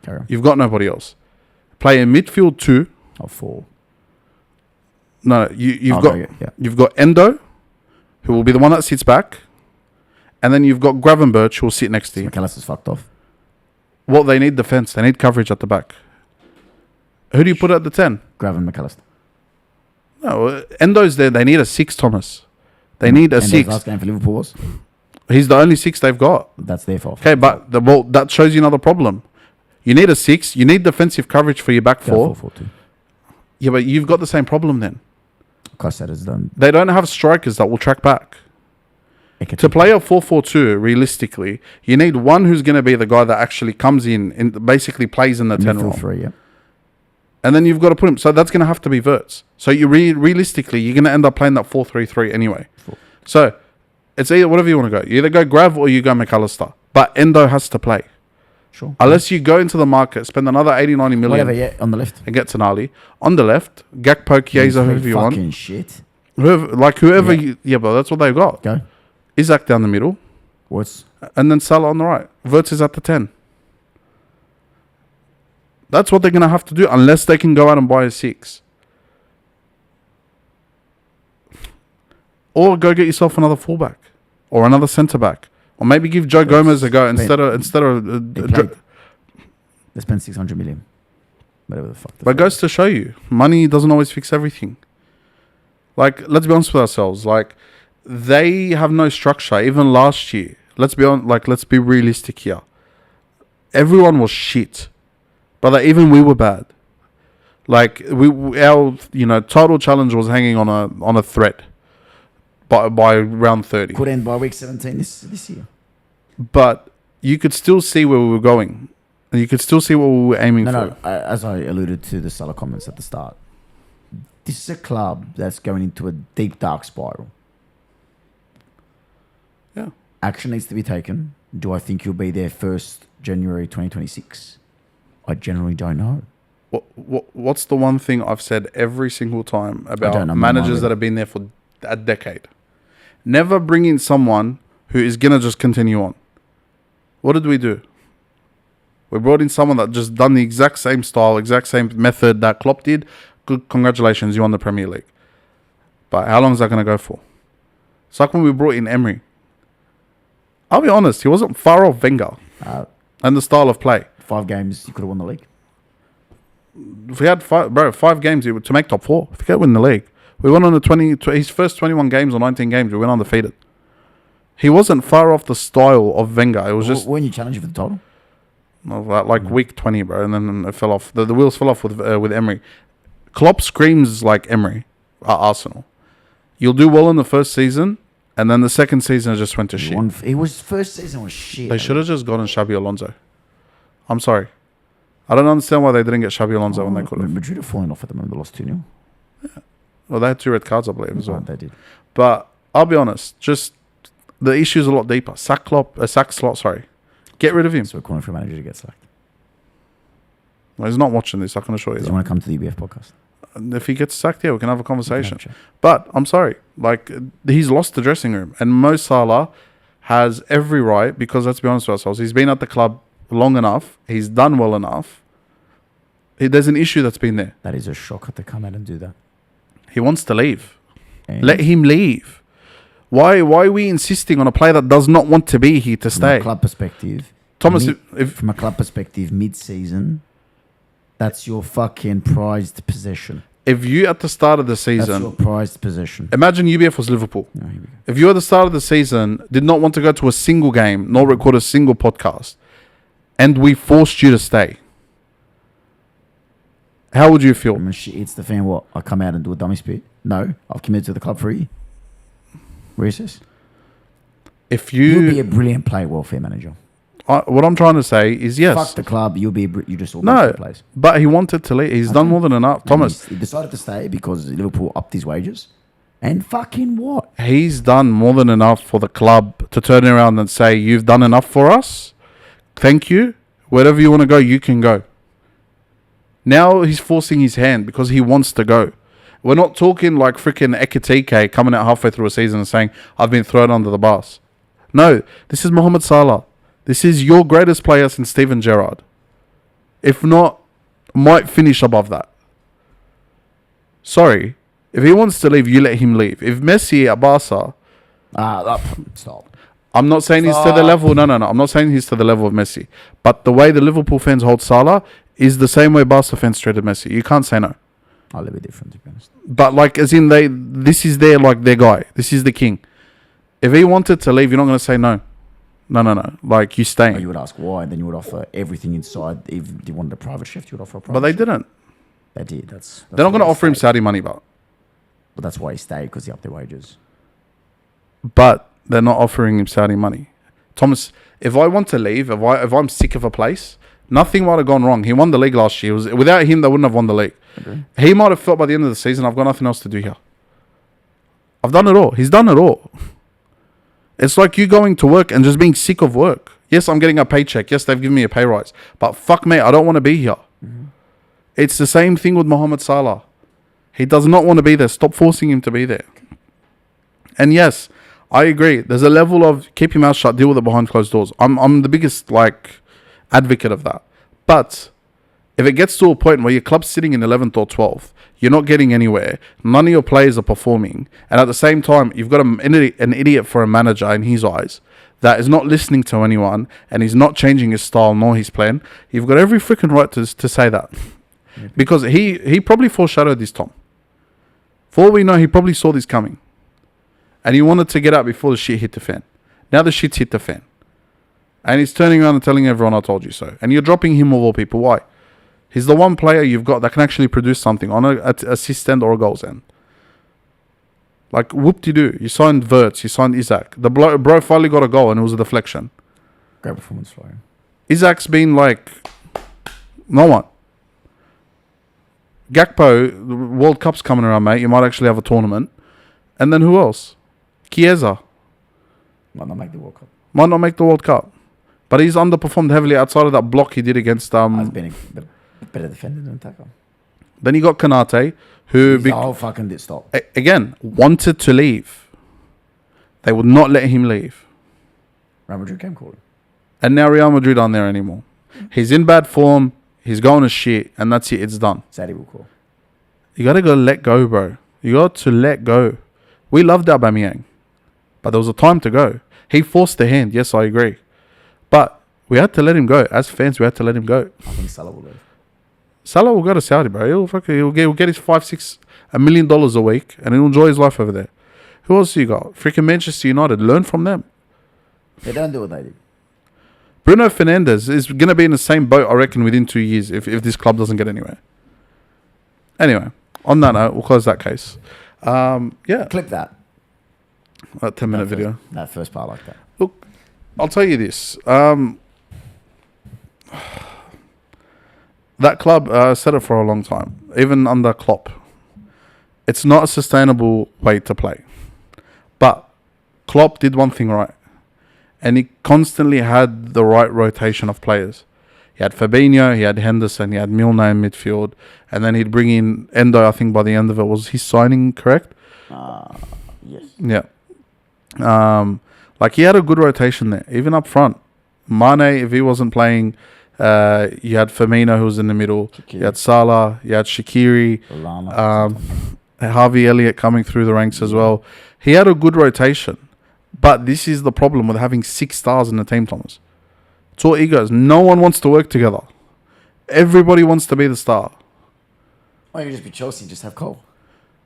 Carry on. You've got nobody else. Play in midfield 2. Oh, 4. No, you've got Endo, who will be the one that sits back, and then you've got Gravenberch, who will sit next to you. McAllister's fucked off. What they need defense. They need coverage at the back. Who do you put at the 10? Graven McAllister. No, Endo's there. They need a 6, Thomas. They need a Endo's 6. last game for Liverpool was. He's the only 6 they've got. That's their fault. Okay, but that shows you another problem. You need a 6. You need defensive coverage for your back 4. 4-4-2. Yeah, but you've got the same problem then. Cossetter's done. They don't have strikers that will track back. To play a 4-4-2, realistically, you need one who's going to be the guy that actually comes in and basically plays in the 10 role. 3, yeah. And then you've got to put him. So that's going to have to be Wirtz. So you realistically, you're going to end up playing that 4-3-3 anyway. So it's either whatever you want to go. You either go Grav or you go McAllister. But Endo has to play. Sure. Unless you go into the market, spend another 80, 90 million. Whatever, yeah, on the left. And get Tonali. On the left, Gakpo, Chiesa, whoever you want. Fucking shit. Whoever you... Yeah, but that's what they've got. Go. Isaac down the middle. What's... And then Salah on the right. Wirtz is at the 10. That's what they're going to have to do unless they can go out and buy a 6. Or go get yourself another fullback. Or another centre-back. Or maybe give Joe Gomez a go instead of They spent 600 million. Whatever the fuck. But it goes to show you, money doesn't always fix everything. Like, let's be honest with ourselves. Like, they have no structure. Even last year, let's be realistic here. Everyone was shit, but even we were bad. Like our title challenge was hanging on a thread by round 30. Could end by week 17 this year. But you could still see where we were going. And you could still see what we were aiming for. No, as I alluded to the Salah comments at the start, this is a club that's going into a deep, dark spiral. Yeah. Action needs to be taken. Do I think you'll be there 1st January 2026? I generally don't know. What's the one thing I've said every single time about managers that have been there for a decade? Never bring in someone who is going to just continue on. What did we do? We brought in someone that just done the exact same style, exact same method that Klopp did. Good, congratulations, you won the Premier League. But how long is that going to go for? It's like when we brought in Emery. I'll be honest, he wasn't far off Wenger and the style of play. 5 games, you could have won the league. If we had 5 games to make top 4, if you could win the league. We went on his first 21 games or 19 games, we went undefeated. He wasn't far off the style of Wenger. It was just... Weren't you challenging for the title? Like week 20, bro, and then it fell off. The wheels fell off with Emery. Klopp screams like Emery at Arsenal. You'll do well in the first season, and then the second season just went to shit. First season was shit. They should have just gone Xabi Alonso. I'm sorry. I don't understand why they didn't get Xabi Alonso when they could have. Madrid are falling off at the moment. They lost 2-0. Yeah. Well, they had 2 red cards, I believe, as well. They did. But I'll be honest, just the issue's a lot deeper. Sack Slot, sorry. Get rid of him. So we're calling for a manager to get sacked. Well, he's not watching this, I can assure you. Does he want to come to the EBF podcast? And if he gets sacked, yeah, we can have a conversation. But I'm sorry, like, he's lost the dressing room. And Mo Salah has every right, because let's be honest with ourselves, he's been at the club long enough, he's done well enough. There's an issue that's been there. That is a shocker to come out and do that. He wants to leave. And let him leave. Why are we insisting on a player that does not want to be here to stay? From a club perspective, Thomas, from a club perspective, mid-season, that's your fucking prized possession. If you at the start of the season, that's your prized possession. Imagine UBF was Liverpool. Oh, here we go. If you at the start of the season did not want to go to a single game, nor record a single podcast, and we forced you to stay, how would you feel? I mean, shit, it's the fan. What? I come out and do a dummy spit? No, I've committed to the club for a year. Recess. If you'll be a brilliant player welfare manager. What I'm trying to say is yes. Fuck the club. You'll be. You just all no. Place. But he wanted to leave. He's done more than enough. Thomas. He decided to stay because Liverpool upped his wages. And fucking what? He's done more than enough for the club to turn around and say, "You've done enough for us. Thank you. Wherever you want to go, you can go." Now he's forcing his hand because he wants to go. We're not talking like freaking Ekitike coming out halfway through a season and saying, "I've been thrown under the bus." No, this is Mohamed Salah. This is your greatest player since Steven Gerrard. If not, might finish above that. Sorry. If he wants to leave, you let him leave. If Messi at Barca... Stop. I'm not saying he's to the level. No. I'm not saying he's to the level of Messi. But the way the Liverpool fans hold Salah is the same way Barca fans treated Messi. You can't say no. A little bit different, to be honest. But like, as in this is their guy. This is the king. If he wanted to leave, you're not going to say no. No. Like, you staying. Or you would ask why, and then you would offer everything inside. If you wanted a private chef, you would offer a private But they chef. didn't. They did. That's They're not going to why he offer him stayed. Saudi money, but That's why he stayed, because he upped their wages. they're not offering him Saudi money. Thomas, if I want to leave, if I'm sick of a place, nothing might have gone wrong. He won the league last year. Without him, they wouldn't have won the league. Okay. He might have felt by the end of the season, I've got nothing else to do here. I've done it all. He's done it all. It's like you going to work and just being sick of work. Yes, I'm getting a paycheck. Yes, they've given me a pay rise. But fuck me, I don't want to be here. Mm-hmm. It's the same thing with Mohamed Salah. He does not want to be there. Stop forcing him to be there. And yes, I agree. There's a level of keep your mouth shut, deal with it behind closed doors. I'm the biggest advocate of that. But if it gets to a point where your club's sitting in 11th or 12th, you're not getting anywhere, none of your players are performing, and at the same time, you've got an idiot for a manager in his eyes that is not listening to anyone and he's not changing his style nor his plan, you've got every freaking right to say that. Because he probably foreshadowed this, Tom. For all we know, he probably saw this coming. And he wanted to get out before the shit hit the fan. Now the shit's hit the fan. And he's turning around and telling everyone, I told you so. And you're dropping him of all people. Why? He's the one player you've got that can actually produce something on an assist end or a goals end. Like, whoop-de-doo. You signed Wirtz, you signed Isaac. The bro finally got a goal and it was a deflection. Great performance for him. Isaac's been no one. Gakpo, the World Cup's coming around, mate. You might actually have a tournament. And then who else? Chiesa. Might not make the World Cup. Might not make the World Cup. But he's underperformed heavily outside of that block he did against... Has been a better defender than attacker. Then you got Kanate, who... The whole fucking did stop. Again, wanted to leave. They would not let him leave. Real Madrid came calling. And now Real Madrid aren't there anymore. He's in bad form. He's going to shit. And that's it. It's done. Saudi will call. You got to go let go, bro. You got to let go. We loved Aubameyang. But there was a time to go. He forced the hand. Yes, I agree. But we had to let him go. As fans, we had to let him go. I think Salah will leave. Salah will go to Saudi, bro. He'll get his $5-6 million a week and he'll enjoy his life over there. Who else you got? Freaking Manchester United. Learn from them. They don't do what they do. Bruno Fernandes is going to be in the same boat, I reckon, within 2 years if this club doesn't get anywhere. Anyway, on that note, we'll close that case. Yeah. Clip that. That 10-minute video. That first part like that. Look, I'll tell you this. That club said it for a long time, even under Klopp. It's not a sustainable way to play. But Klopp did one thing right. And he constantly had the right rotation of players. He had Fabinho, he had Henderson, he had Milner in midfield. And then he'd bring in Endo, I think by the end of it. Was his signing correct? Yes. Yeah. He had a good rotation there, even up front. Mane, if he wasn't playing, you had Firmino who was in the middle. Shaqiri. You had Salah, you had Shaqiri, Harvey Elliott coming through the ranks as well. He had a good rotation. But this is the problem with having 6 stars in the team, Thomas. It's all egos. No one wants to work together. Everybody wants to be the star. Why don't you just be Chelsea, just have Cole?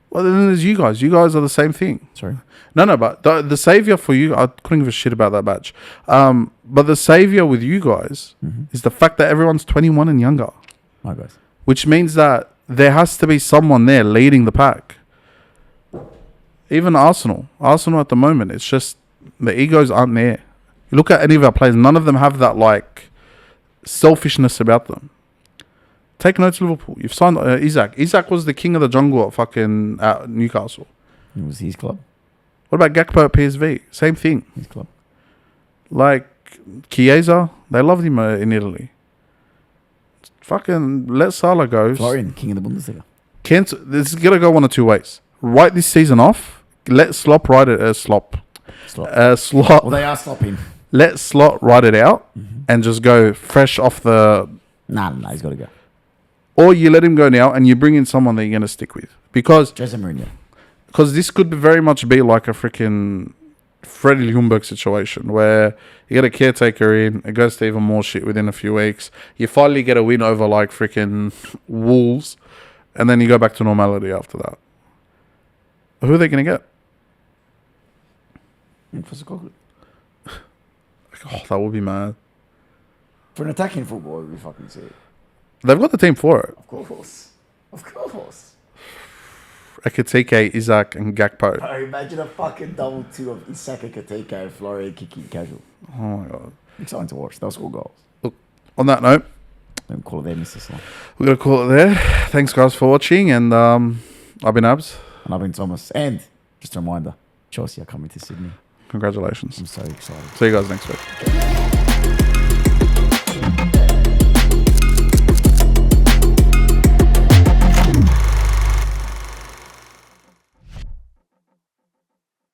Well, then there's you guys. You guys are the same thing. Sorry. No, but the saviour for you, I couldn't give a shit about that batch. But the saviour with you guys is the fact that everyone's 21 and younger. My guys. Which means that there has to be someone there leading the pack. Even Arsenal at the moment, it's just the egos aren't there. You look at any of our players, none of them have that selfishness about them. Take notes, Liverpool. You've signed Isaac. Isaac was the king of the jungle at Newcastle. It was his club. What about Gakpo at PSV? Same thing. His club. Chiesa, they loved him in Italy. Fucking let Salah go. Florian, king of the Bundesliga. This is going to go one of two ways. Write this season off. Let Slot write it. Slot. Well, they are stopping. Let Slot write it out and just go fresh off the... Nah, he's got to go. Or you let him go now and you bring in someone that you're going to stick with. Because Jose Mourinho. this could very much be like a freaking Freddie Ljungberg situation where you get a caretaker in, it goes to even more shit within a few weeks. You finally get a win over like freaking Wolves, and then you go back to normality after that. Who are they going to get? Oh, that would be mad. For an attacking football, it would be fucking sick. They've got the team for it. Of course. Of course. Ekitike, Isaac, and Gakpo. Bro, imagine a fucking double two of Isaka, Kateka, and Florian kicking casual. Oh my god. Exciting to watch. They'll score goals. Look, on that note, Don't call it there, Mr. Salah. we're going to call it there. Thanks, guys, for watching. And I've been Abz. And I've been Thomas. And just a reminder, Chelsea are coming to Sydney. Congratulations. I'm so excited. See you guys next week.